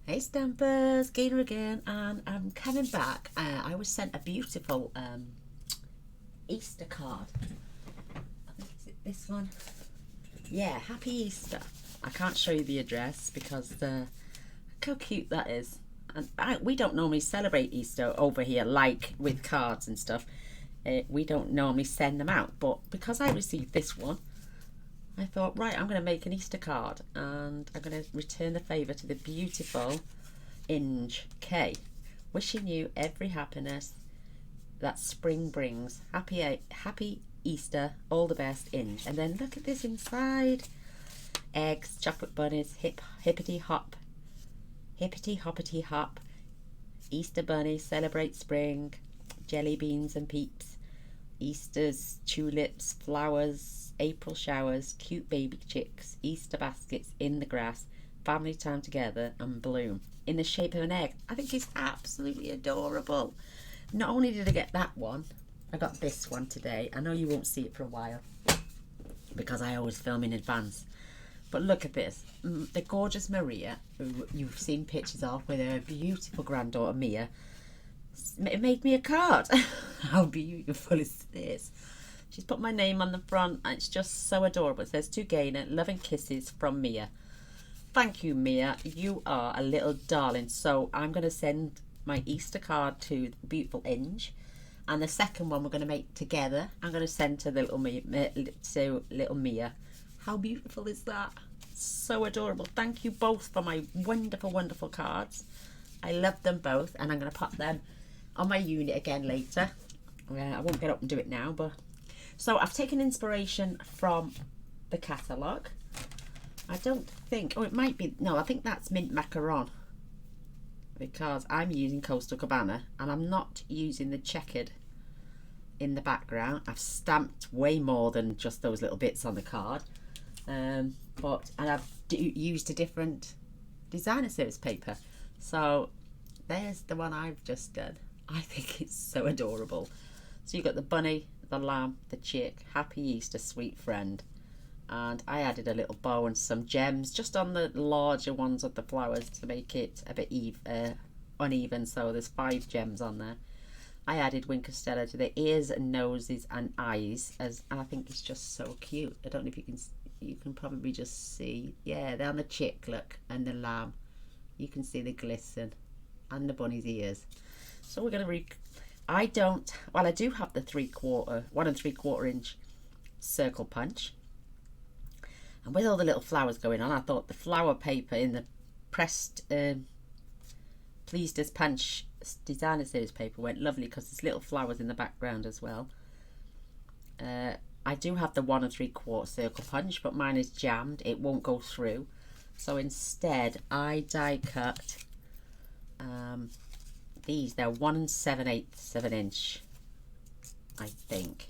Hey Stampers, Gaynor again, and I'm coming back. I was sent a beautiful Easter card. I think is it this one? Yeah, Happy Easter. I can't show you the address because look how cute that is. And we don't normally celebrate Easter over here like with cards and stuff. We don't normally send them out, but because I received this one, I thought, right, I'm going to make an Easter card and I'm going to return the favour to the beautiful Inge K. Wishing you every happiness that spring brings. Happy Easter, all the best, Inge. And then look at this inside. Eggs, chocolate bunnies, hippity hoppity hop. Easter bunny, celebrate spring. Jelly beans and peeps. Easter's tulips, flowers, April showers, cute baby chicks, Easter baskets in the grass, family time together and bloom in the shape of an egg. I think it's absolutely adorable. Not only did I get that one, I got this one today. I know you won't see it for a while because I always film in advance. But look at this. The gorgeous Maria, who you've seen pictures of with her beautiful granddaughter Mia, it made me a card. How beautiful is this? She's put my name on the front and it's just so adorable. It says, to Gaynor, love and kisses from Mia. Thank you, Mia. You are a little darling. So I'm going to send my Easter card to the beautiful Inge, and the second one we're going to make together. I'm going to send to little Mia. How beautiful is that? So adorable. Thank you both for my wonderful, wonderful cards. I love them both, and I'm going to pop them on my unit again later. I won't get up and do it now, but so I've taken inspiration from the catalogue. I don't think, oh, it might be, no, I think that's mint macaron because I'm using Coastal Cabana and I'm not using the checkered in the background. I've stamped way more than just those little bits on the card, and I've used a different designer series paper. So there's the one I've just done. I think it's so adorable. So you've got the bunny, the lamb, the chick, happy Easter, sweet friend. And I added a little bow and some gems just on the larger ones of the flowers to make it a bit uneven. So there's 5 gems on there. I added Wink of Stella to the ears and noses and eyes, and I think it's just so cute. I don't know if you can probably just see. Yeah, they're on the chick, look, and the lamb. You can see the glisten and the bunny's ears. So we're going to I do have the 1 3/4 inch circle punch. And with all the little flowers going on, I thought the flower paper in the pressed Pleased as Punch designer series paper went lovely because there's little flowers in the background as well. I do have the 1 3/4 circle punch, but mine is jammed. It won't go through. So instead, I die cut these. They're 1 7/8 of an inch, I think.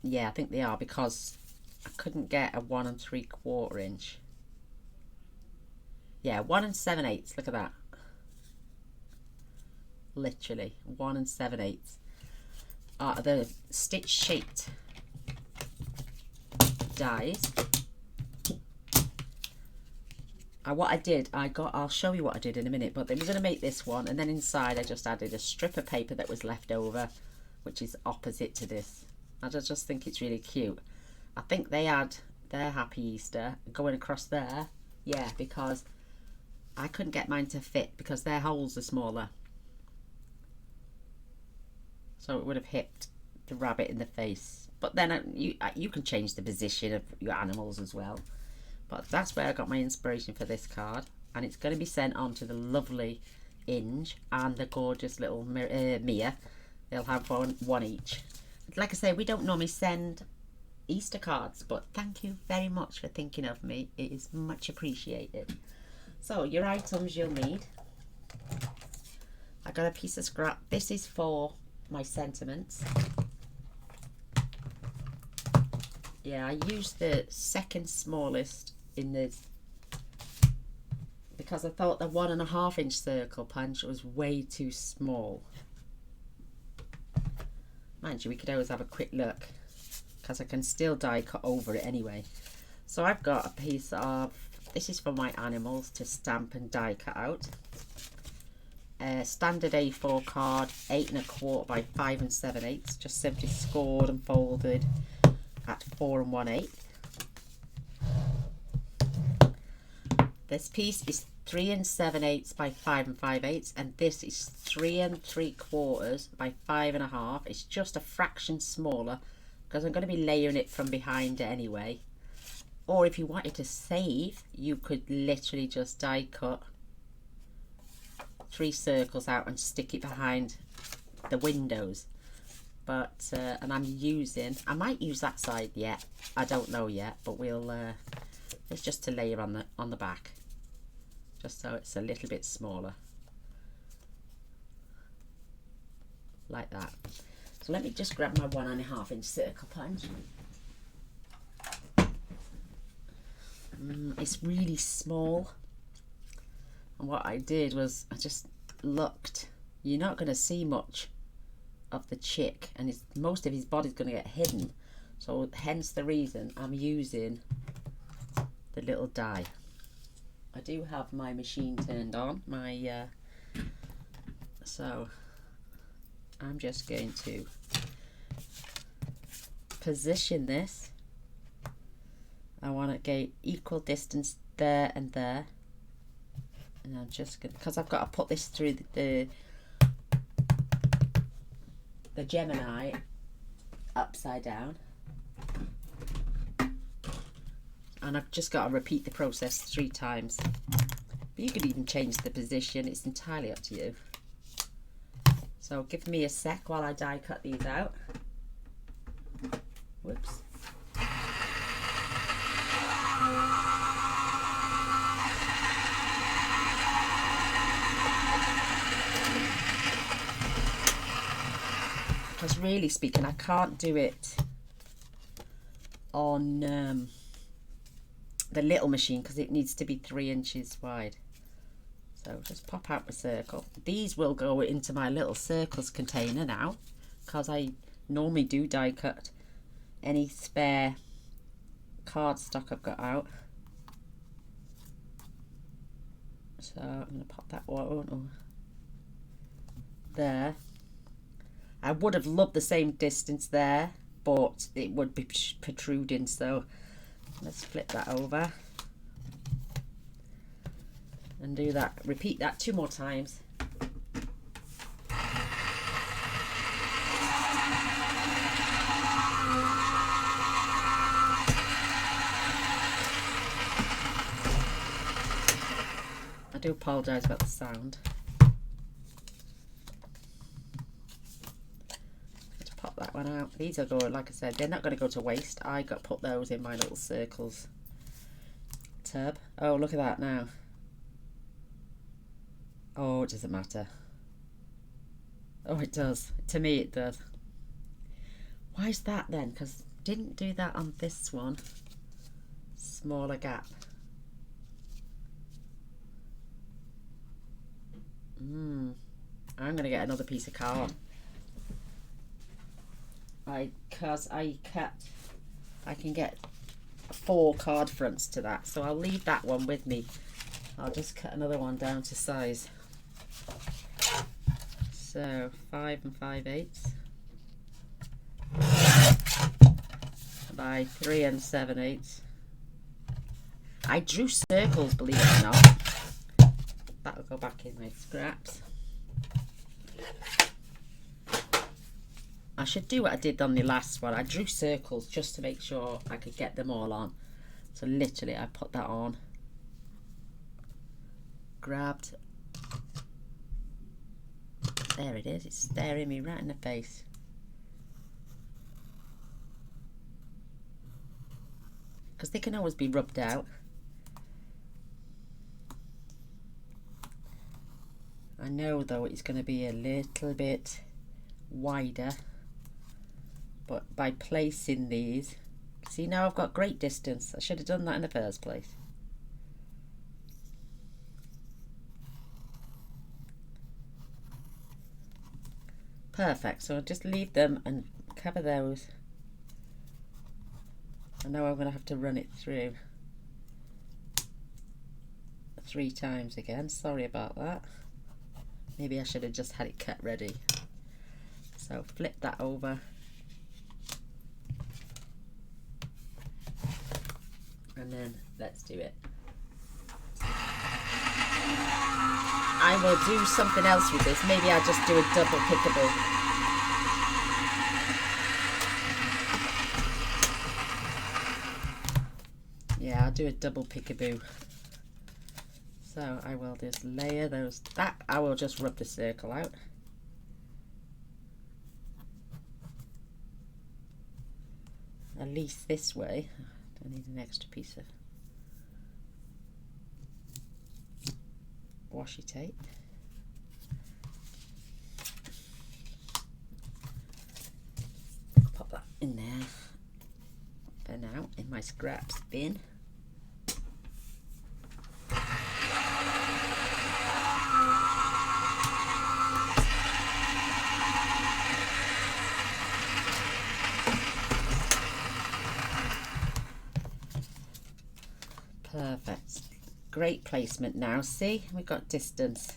Yeah, I think they are because I couldn't get a 1 3/4 inch. Yeah, 1 7/8. Look at that. Literally 1 7/8 are the stitch shaped dies. What I did, I'll show you what I did in a minute, but then we're going to make this one, and then inside I just added a strip of paper that was left over, which is opposite to this. I just think it's really cute. I think they had their Happy Easter going across there, yeah, because I couldn't get mine to fit because their holes are smaller. So it would have hit the rabbit in the face. But then you can change the position of your animals as well. But that's where I got my inspiration for this card, and it's going to be sent on to the lovely Inge and the gorgeous little Mia. They'll have one each. Like I say, we don't normally send Easter cards, but thank you very much for thinking of me. It is much appreciated. So your items you'll need. I got a piece of scrap. This is for my sentiments. Yeah, I used the second smallest in this because I thought the 1 1/2 inch circle punch was way too small. Mind you, we could always have a quick look because I can still die cut over it anyway. So I've got a piece of This is for my animals to stamp and die cut out. Standard A4 card, 8 1/4 by 5 7/8, just simply scored and folded at 4 1/8. This piece is 3 7/8 by 5 5/8, and this is 3 3/4 by 5 1/2. It's just a fraction smaller because I'm going to be layering it from behind anyway. Or if you wanted to save, you could literally just die cut 3 circles out and stick it behind the windows. But and I might use that side yet. I don't know yet, but we'll it's just to layer on the back, just so it's a little bit smaller, like that. So let me just grab my 1 1/2 inch circle punch. It's really small, and what I did was I just looked. You're not going to see much of the chick, and most of his body's going to get hidden, so hence the reason I'm using the little die. I do have my machine turned on, so I'm just going to position this. I want to get equal distance there and there, and I'm just going to, because I've got to put this through the Gemini upside down, and I've just got to repeat the process 3 times. But you could even change the position, it's entirely up to you. So give me a sec while I die cut these out. Whoops. Because really speaking, I can't do it on the little machine because it needs to be 3 inches wide. So just pop out the circle. These will go into my little circles container now, because I normally do die cut any spare cardstock I've got out. So I'm going to pop that one there. I would have loved the same distance there, but it would be protruding, so let's flip that over and do that. Repeat that 2 more times. I do apologise about the sound. Let's pop that one out. These are going, like I said, they're not going to go to waste. I got put those in my little circles tub. Oh, look at that now. Oh, it doesn't matter. Oh, it does. To me, it does. Why is that then? Because didn't do that on this one. Smaller gap. I'm going to get another piece of card. Because I can get 4 card fronts to that, so I'll leave that one with me. I'll just cut another one down to size. So 5 5/8 by 3 7/8. I drew circles, believe it or not. That'll go back in my scraps. I should do what I did on the last one. I drew circles just to make sure I could get them all on. So literally I put that on, grabbed, there it is, it's staring me right in the face. Because they can always be rubbed out. I know though it's going to be a little bit wider, but by placing these, see, now I've got great distance. I should have done that in the first place. Perfect. So I'll just leave them and cover those. I know I'm going to have to run it through. 3 times again. Sorry about that. Maybe I should have just had it cut ready. So flip that over. And then let's do it. I will do something else with this. Maybe I'll just do a double pickable. Yeah, I'll do a double pickaboo. So I will just layer those. That I will just rub the circle out. At least this way. I need an extra piece of washi tape. Pop that in there for now in my scraps bin. Perfect. Great placement now. See, we've got distance.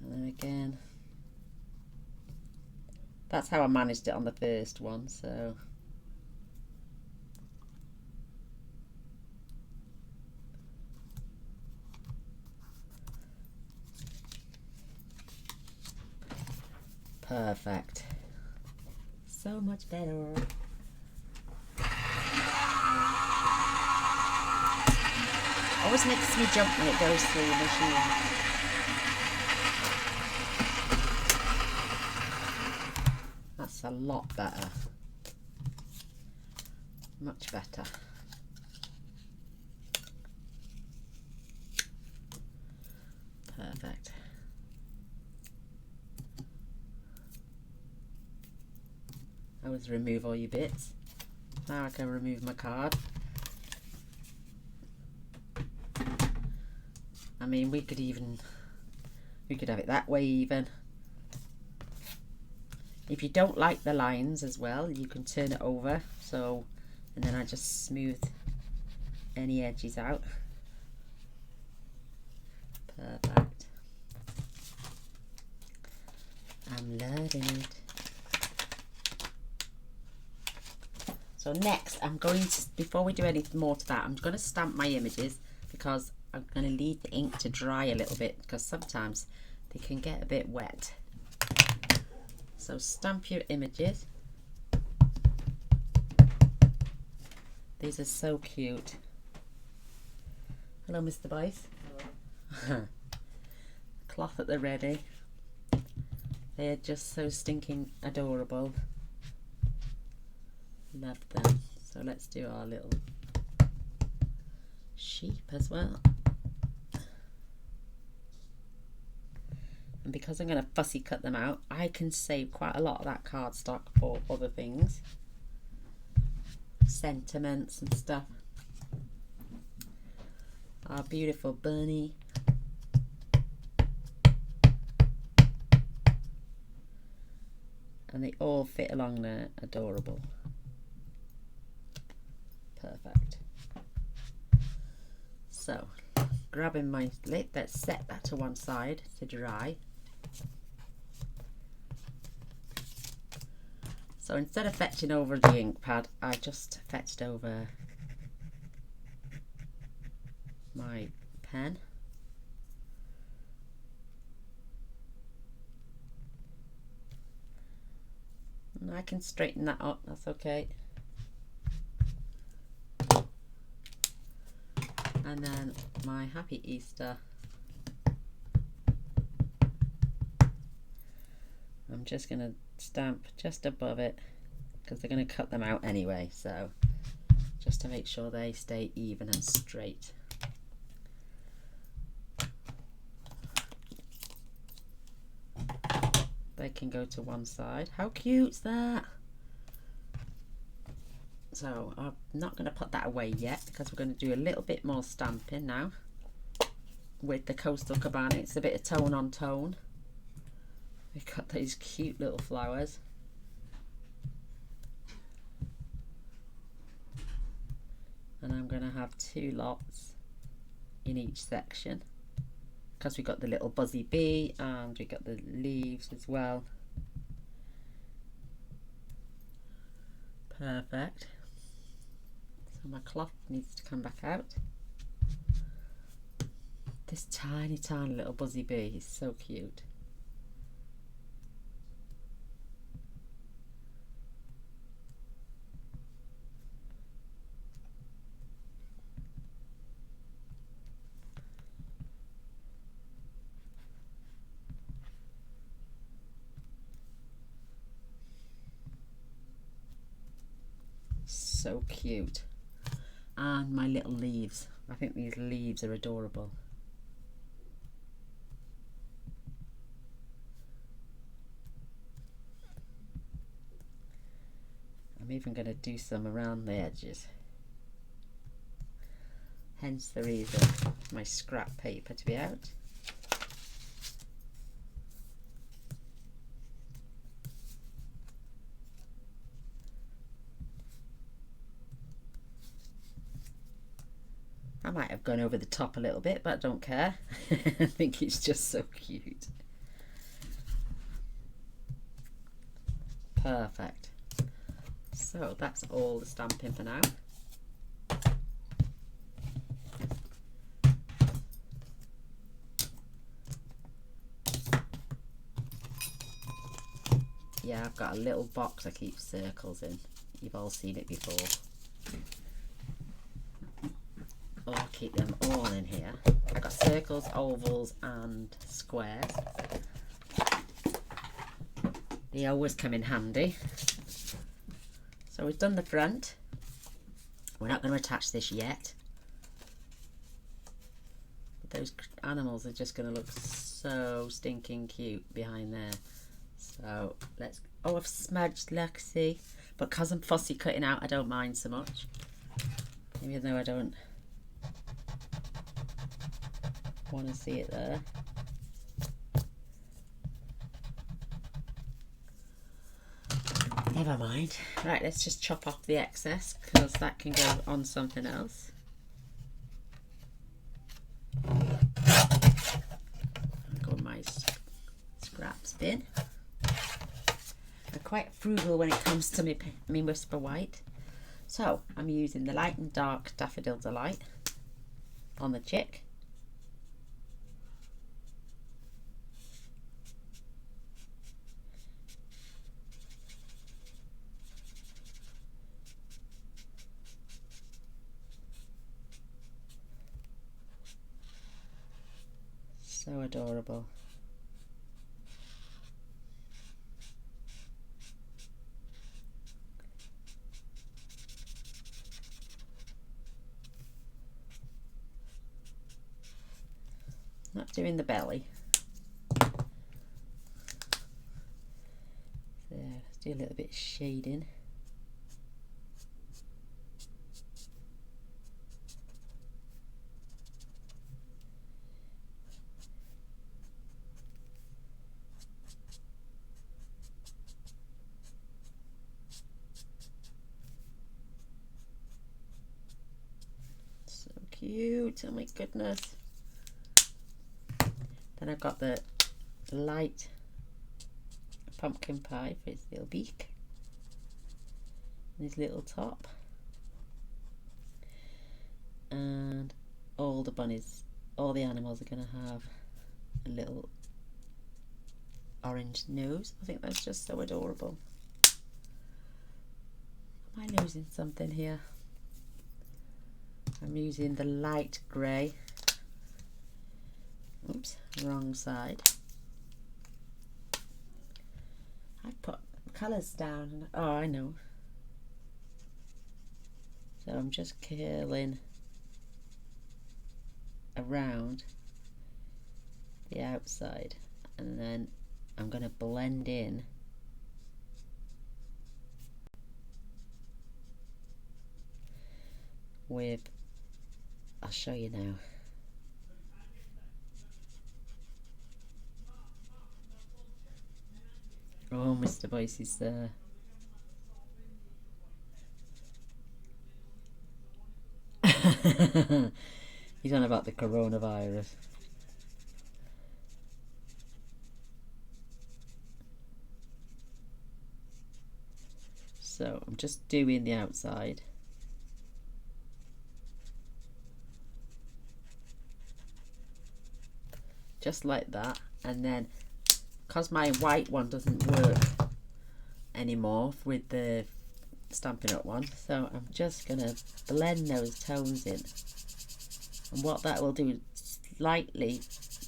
And then again. That's how I managed it on the first one, so. Perfect. So much better. Always makes me jump when it goes through the machine. That's a lot better. Much better. Perfect. Always remove all your bits. Now I can remove my card. I mean, we could have it that way even. If you don't like the lines as well, you can turn it over. So, and then I just smooth any edges out. Perfect. I'm loving it. So next, I'm going to, before we do anything more to that, I'm going to stamp my images because I'm going to leave the ink to dry a little bit because sometimes they can get a bit wet. So stamp your images. These are so cute. Hello, Mr. Bice. Hello. Cloth at the ready. They are just so stinking adorable. Love them. So let's do our little sheep as well. And because I'm going to fussy cut them out, I can save quite a lot of that cardstock for other things. Sentiments and stuff. Our beautiful bunny. And they all fit along there. Adorable. Perfect. So, grabbing my lid, let's set that to one side to dry. So instead of fetching over the ink pad, I just fetched over my pen. And I can straighten that up, that's okay. And then my Happy Easter. I'm just going to stamp just above it because they're going to cut them out anyway, so just to make sure they stay even and straight. They can go to one side. How cute's that? So I'm not going to put that away yet because we're going to do a little bit more stamping now with the Coastal Cabana. It's a bit of tone on tone. We've got these cute little flowers. going to have 2 lots in each section because we got the little buzzy bee and we got the leaves as well. Perfect. So my cloth needs to come back out. This tiny little buzzy bee is so cute. So cute. And my little leaves. I think these leaves are adorable. I'm even going to do some around the edges. Hence the reason my scrap paper to be out. I might have gone over the top a little bit, but I don't care. I think it's just so cute. Perfect. So that's all the stamping for now. Yeah, I've got a little box I keep circles in. You've all seen it before. I'll keep them all in here. I've got circles, ovals and squares. They always come in handy. So we've done the front. We're not going to attach this yet. But those animals are just going to look so stinking cute behind there. So let's... Oh, I've smudged Lexi. But because I'm fussy cutting out, I don't mind so much. Even though I don't want to see it there. Never mind. Right, let's just chop off the excess because that can go on something else. I'll go in my scraps bin. I'm quite frugal when it comes to me Whisper White. So I'm using the light and dark Daffodil Delight on the chick. So adorable. Not doing the belly. There, let's do a little bit of shading. So cute, oh my goodness. Then I've got the light pumpkin pie for his little beak and his little top, and all the bunnies, all the animals are going to have a little orange nose. I think that's just so adorable. Am I losing something here? I'm using the light grey. Oops, wrong side. I put colours down. Oh, I know. So I'm just curling around the outside, and then I'm going to blend in with, I'll show you now. Oh, Mr. Boyce is there. He's on about the coronavirus. So I'm just doing the outside. Just like that. And then, because my white one doesn't work anymore with the Stampin' Up one, so I'm just going to blend those tones in. And what that will do is slightly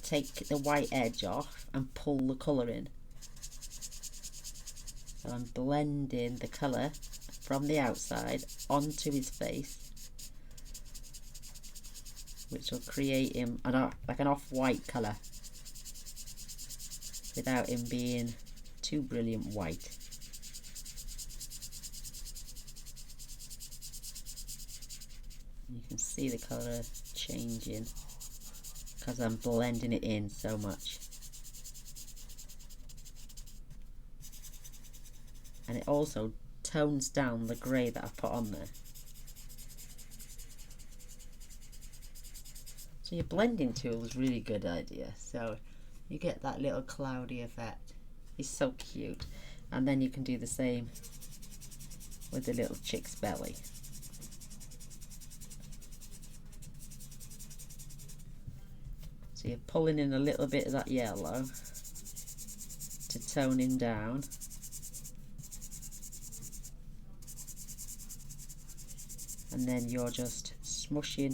take the white edge off and pull the colour in. So I'm blending the colour from the outside onto his face, which will create him like an off-white colour without him being too brilliant white. You can see the colour changing because I'm blending it in so much. And it also tones down the grey that I've put on there. So your blending tool is a really good idea. So you get that little cloudy effect. It's so cute. And then you can do the same with the little chick's belly. So you're pulling in a little bit of that yellow to tone him down. And then you're just smushing,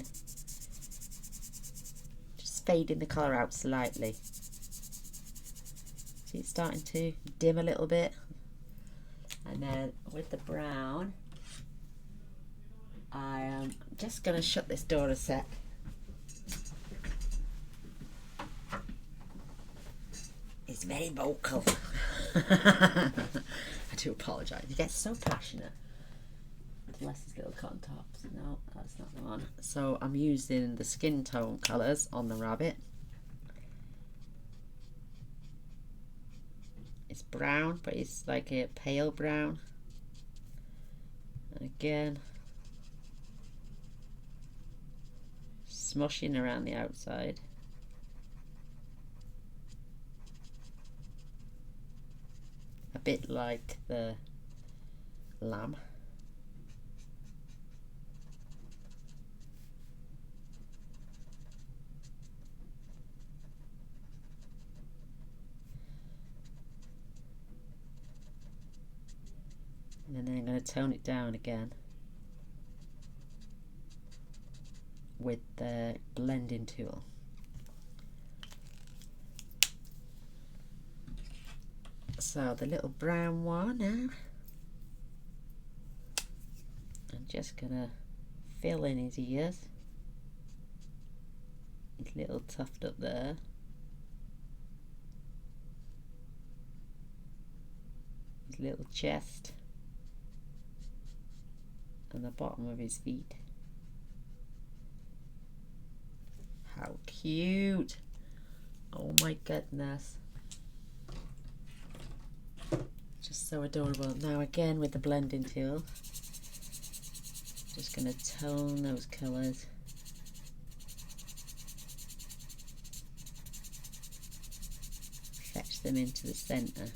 just fading the colour out slightly. See, it's starting to dim a little bit. And then with the brown, I am just going to shut this door a sec. It's very vocal. I do apologise. He gets so passionate. Bless his little cotton tops. No, that's not the one. So I'm using the skin tone colours on the rabbit. It's brown, but it's like a pale brown. And again, smushing around the outside. A bit like the lamb. And then I'm going to tone it down again with the blending tool. So the little brown one now, I'm just going to fill in his ears, his little tuft up there. His little chest. And the bottom of his feet. How cute! Oh my goodness. Just so adorable. Now again with the blending tool, just going to tone those colours. Fetch them into the centre.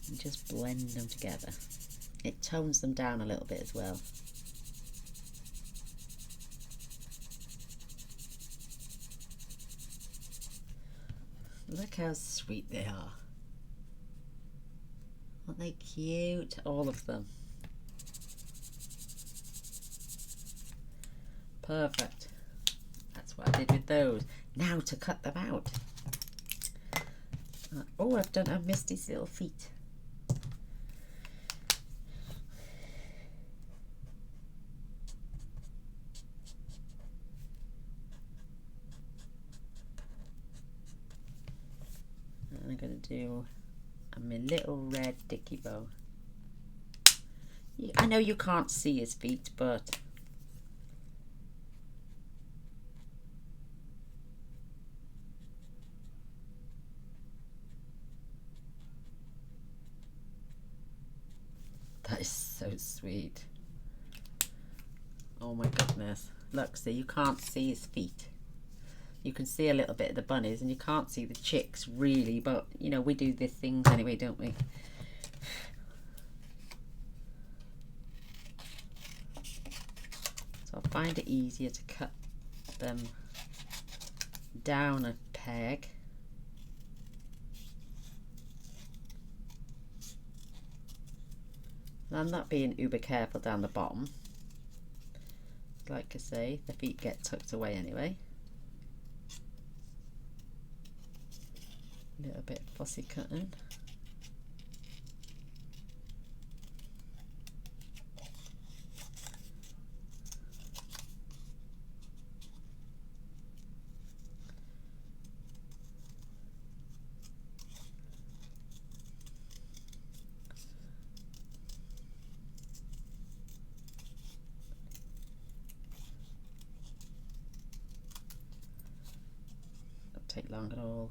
And just blend them together. It tones them down a little bit as well. Look how sweet they are. Aren't they cute? All of them. Perfect. That's what I did with those. Now to cut them out. Oh, I've missed his little feet. I'm going to do my little red dicky bow. I know you can't see his feet, but so sweet. Oh my goodness. Look, see, you can't see his feet. You can see a little bit of the bunnies and you can't see the chicks really, but you know, we do these things anyway, don't we? So I find it easier to cut them down a peg. And I'm not being uber careful down the bottom. Like I say, the feet get tucked away anyway. A little bit fussy cutting. Don't take long at all.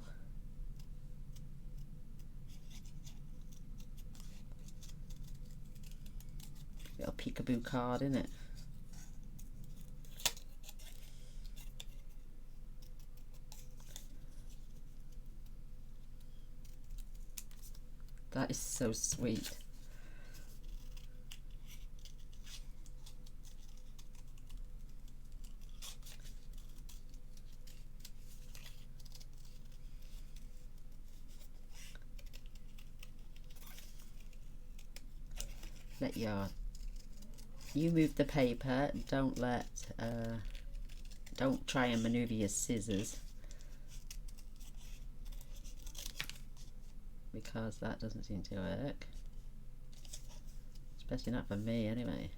Little peekaboo card, isn't it? That is so sweet. You move the paper, don't try and maneuver your scissors, because that doesn't seem to work, especially not for me anyway.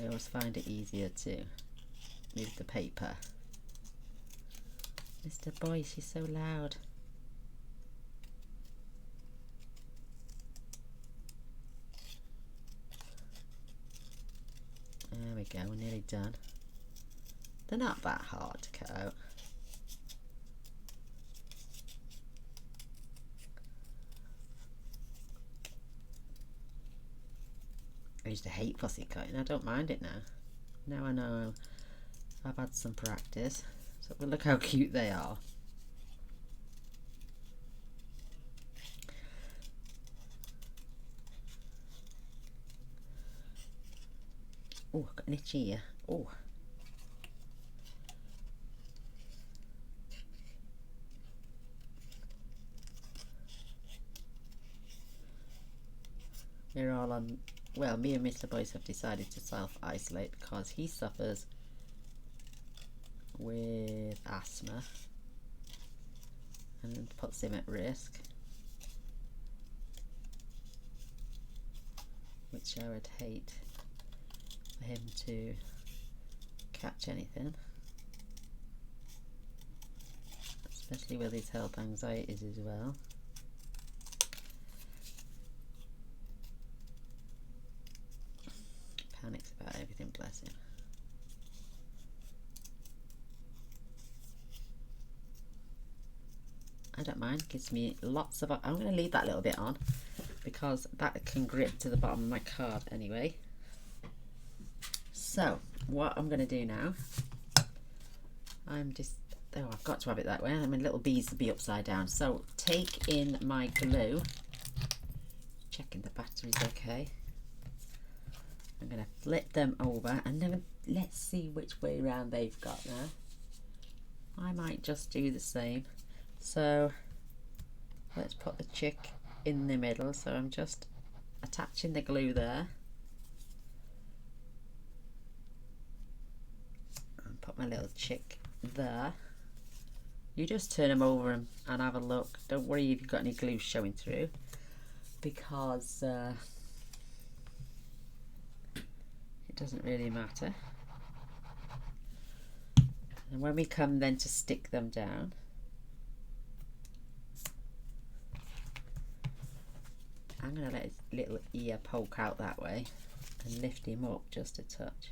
I always find it easier to move the paper. Mr. Boy, she's so loud. There we go, we're nearly done. They're not that hard to cut out. I used to hate fussy cutting, I don't mind it now. Now I know I've had some practice. So look how cute they are. Oh, I've got an itchy ear. Oh. We're all on, well, me and Mr. Boyce have decided to self-isolate because he suffers with asthma and puts him at risk, which I would hate for him to catch anything, especially with his health anxieties as well. Panics about everything, bless him. I don't mind, gives me lots of, I'm going to leave that little bit on because that can grip to the bottom of my card anyway. So what I'm going to do now, I've got to have it that way. I mean, little bees to be upside down. So take in my glue, checking the battery's okay. I'm going to flip them over and then let's see which way round they've got now. I might just do the same. So let's put the chick in the middle. So I'm just attaching the glue there. And put my little chick there. You just turn them over and have a look. Don't worry if you've got any glue showing through, because it doesn't really matter. And when we come then to stick them down, I'm going to let his little ear poke out that way and lift him up just a touch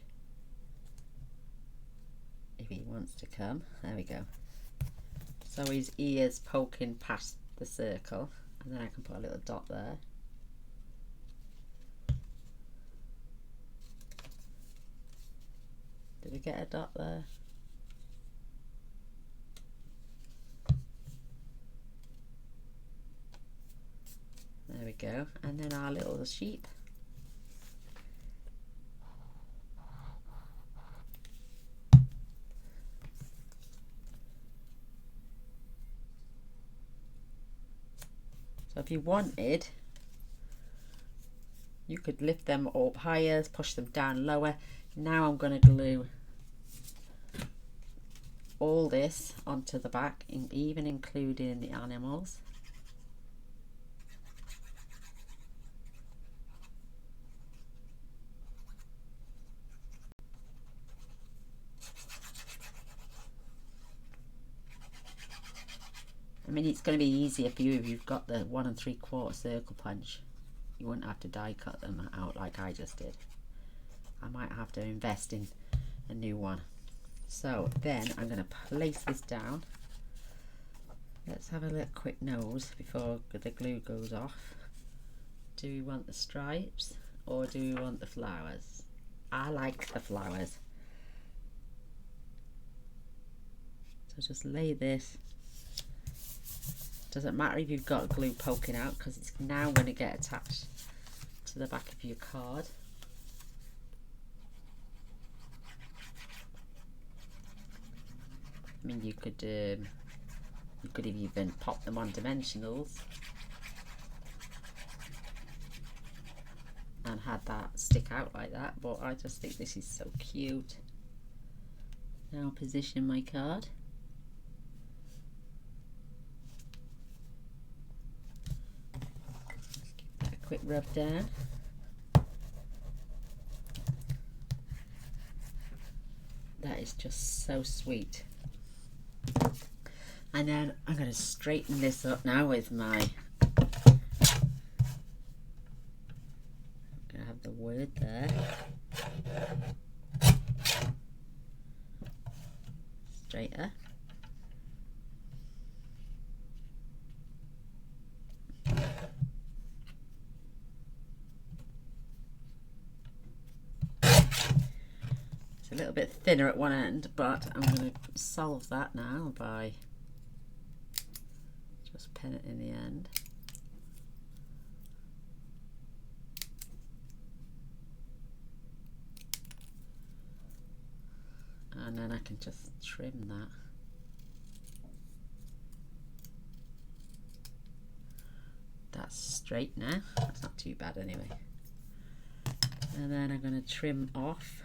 if he wants to come. There we go. So his ear's poking past the circle, and then I can put a little dot there. we get a dot there? There we go. And then our little sheep. So if you wanted, you could lift them up higher, push them down lower. Now I'm going to glue all this onto the back, even including the animals. I mean, it's going to be easier for you if you've got the 1 3/4 circle punch. You wouldn't have to die cut them out like I just did. I might have to invest in a new one. So then I'm going to place this down. Let's have a little quick nose before the glue goes off. Do we want the stripes or do we want the flowers? I like the flowers. So just lay this. Doesn't matter if you've got glue poking out, because it's now going to get attached to the back of your card. I mean, you could have even popped them on dimensionals and had that stick out like that, but I just think this is so cute. Now position my card. Give that a quick rub down. That is just so sweet. And then I'm going to straighten this up now with my, I'm going to have the word there. Straighter. It's a little bit thinner at one end, but I'm going to solve that now by just pin it in the end. And then I can just trim that. That's straight now. That's not too bad anyway. And then I'm going to trim off.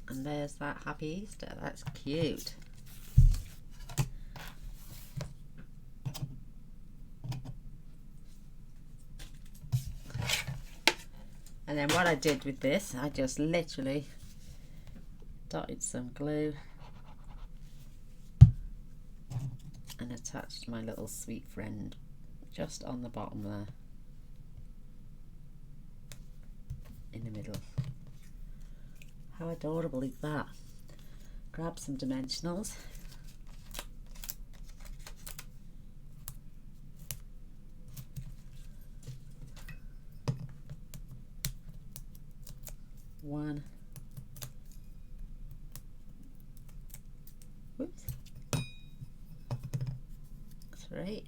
And there's that Happy Easter. That's cute. And then what I did with this, I just literally dotted some glue and attached my little sweet friend just on the bottom there, in the middle. How adorable is that? Grab some dimensionals. One. Whoops. That's right.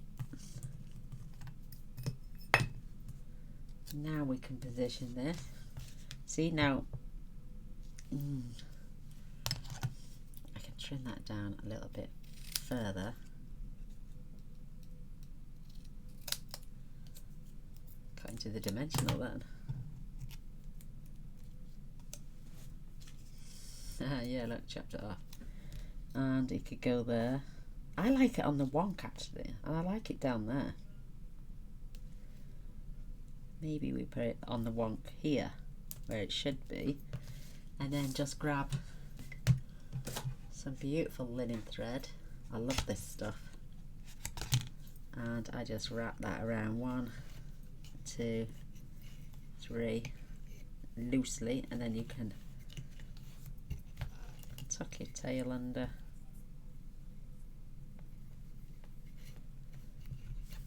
Now we can position this. See now, I can trim that down a little bit further. Cut into the dimensional then. Yeah, look, chopped it off. And it could go there. I like it on the wonk actually, and I like it down there. Maybe we put it on the wonk here, where it should be, and then just grab some beautiful linen thread. I love this stuff. And I just wrap that around 1, 2, 3 loosely, and then you can tuck your tail under.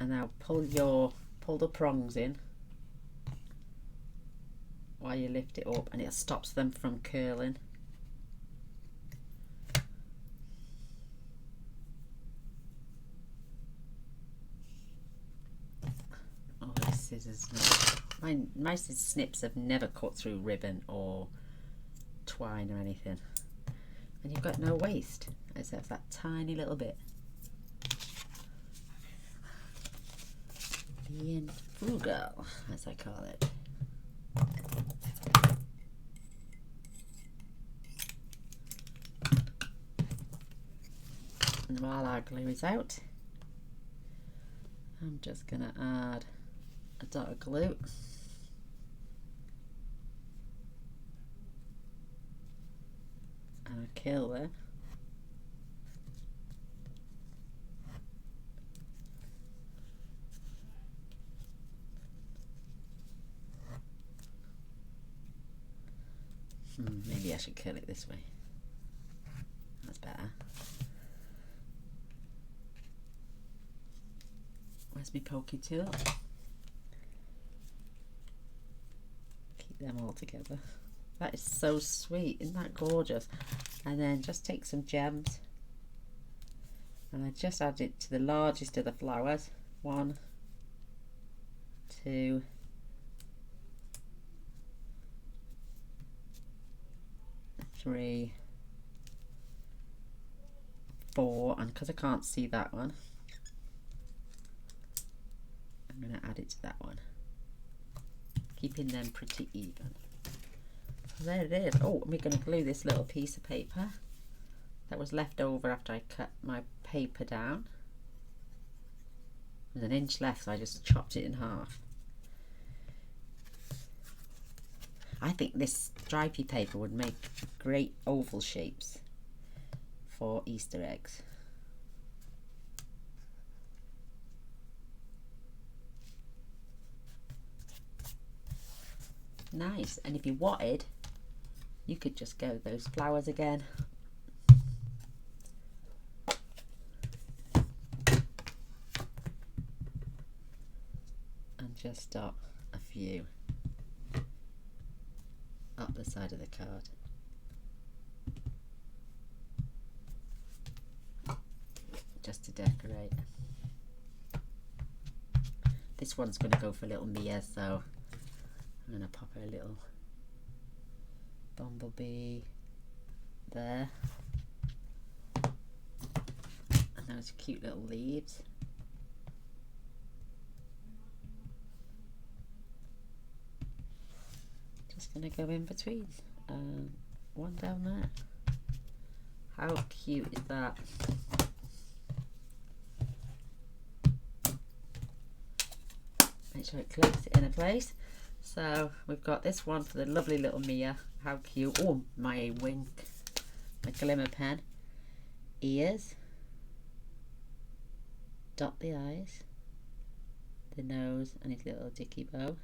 And now pull the prongs in while you lift it up, and it stops them from curling. Oh, these scissors now. My snips have never cut through ribbon or twine or anything. And you've got no waste, except that tiny little bit. Being frugal, as I call it. And while our glue is out, I'm just going to add a dot of glue. And a kill there. Maybe I should curl it this way. That's better. Where's my pokey tool? Keep them all together. That is so sweet. Isn't that gorgeous? And then just take some gems and I just add it to the largest of the flowers. 1, 2, 3, 4, and because I can't see that one, I'm going to add it to that one, keeping them pretty even. So there it is. Oh, we're going to glue this little piece of paper that was left over after I cut my paper down. There's 1 inch left, so I just chopped it in half. I think this stripy paper would make great oval shapes for Easter eggs. Nice. And if you wanted, you could just go with those flowers again. And just dot a few up the side of the card. Just to decorate. This one's going to go for little Mia, so I'm going to pop her a little bumblebee there. And those cute little leaves. Just going to go in between. One down there. How cute is that? Make sure it clicks in a place. So we've got this one for the lovely little Mia. How cute. Oh, my wink. My glimmer pen. Ears. Dot the eyes. The nose and his little dicky bow.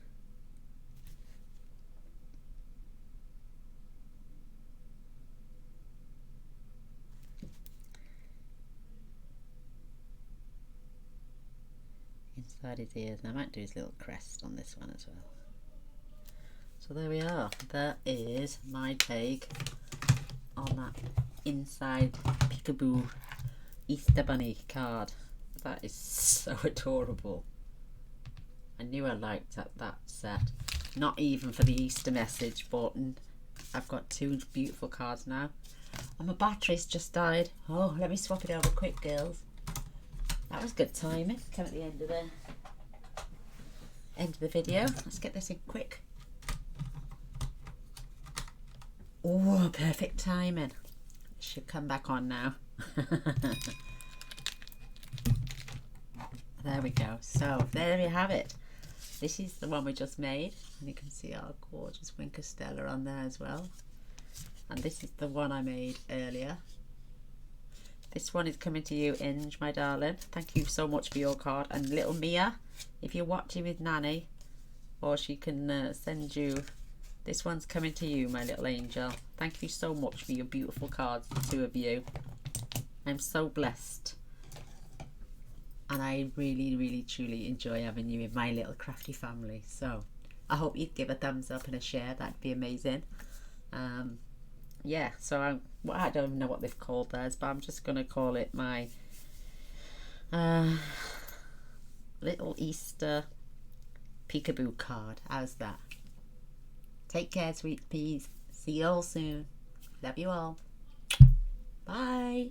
Inside his ears, and I might do his little crest on this one as well. So there we are. That is my take on that inside peekaboo Easter bunny card. That is so adorable. I knew I liked that set. Not even for the Easter message, but I've got 2 beautiful cards now. And my battery's just died. Oh, let me swap it over quick, girls. That was good timing. Come at the end of the video. Let's get this in quick. Oh, perfect timing. It should come back on now. There we go. So there you have it. This is the one we just made, and you can see our gorgeous Winker Stella on there as well. And this is the one I made earlier. This one is coming to you, Inge, my darling. Thank you so much for your card. And little Mia, if you're watching with Nanny, or she can send you, this one's coming to you, my little angel. Thank you so much for your beautiful cards, the 2 of you. I'm so blessed. and I really, really, truly enjoy having you in my little crafty family. So I hope you'd give a thumbs up and a share. That'd be amazing. Yeah, so I don't even know what they've called theirs, but I'm just gonna call it my little Easter peekaboo card. How's that? Take care, sweet peas. See you all soon. Love you all. Bye.